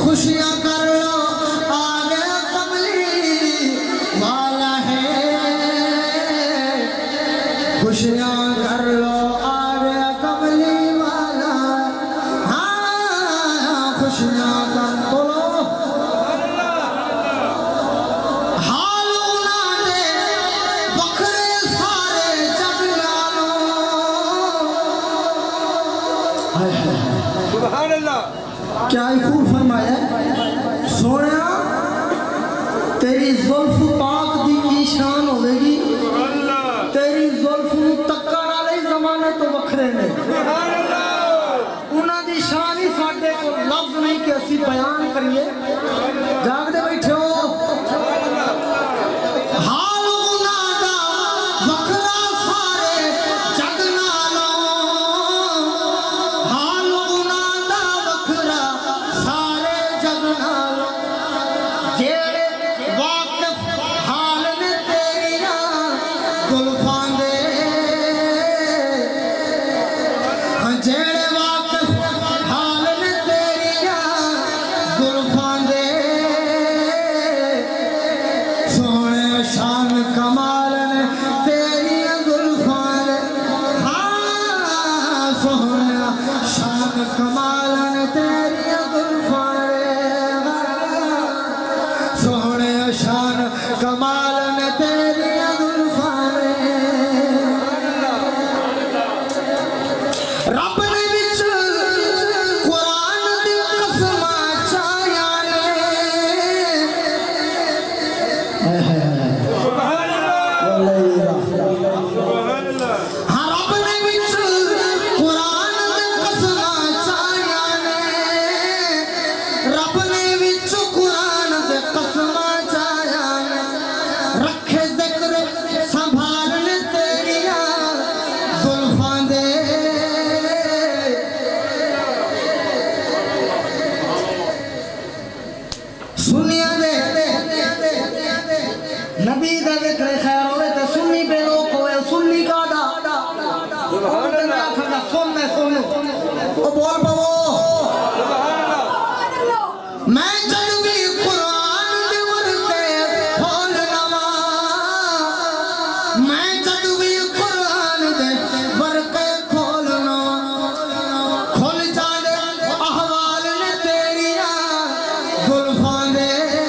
खुशियाँ कर लो आ गया कमली वाला है, खुशियाँ कर लो आ गया कमली वाला। हाँ खुशियाँ कर बोलो हालू ना दे बखरे सारे जग नालो। सुभान अल्लाह क्या खूब फरमाया सोने तेरी जुल्फ पाक दी की शान होगी, तेरी जुल्फ तक्कण वाले जमाने तो वखरे ने, उन्हां दी शान ही साडे को लफ्ज नहीं कि असी बयान करिए। जागदे बैठे हो हालू ना दा वखरा सारे जग नालों, हालू ना दा वखरा सारे जग नालों। जेड़े वाकिफ हाल ने तेरिया जुल्फां दे, जेड़े वाकिफ हाल ने तेरिया जुल्फां दे, सोने शान कमाल ने तेरिया जुल्फां दे। हाँ सोने शान कमाल ने तेरी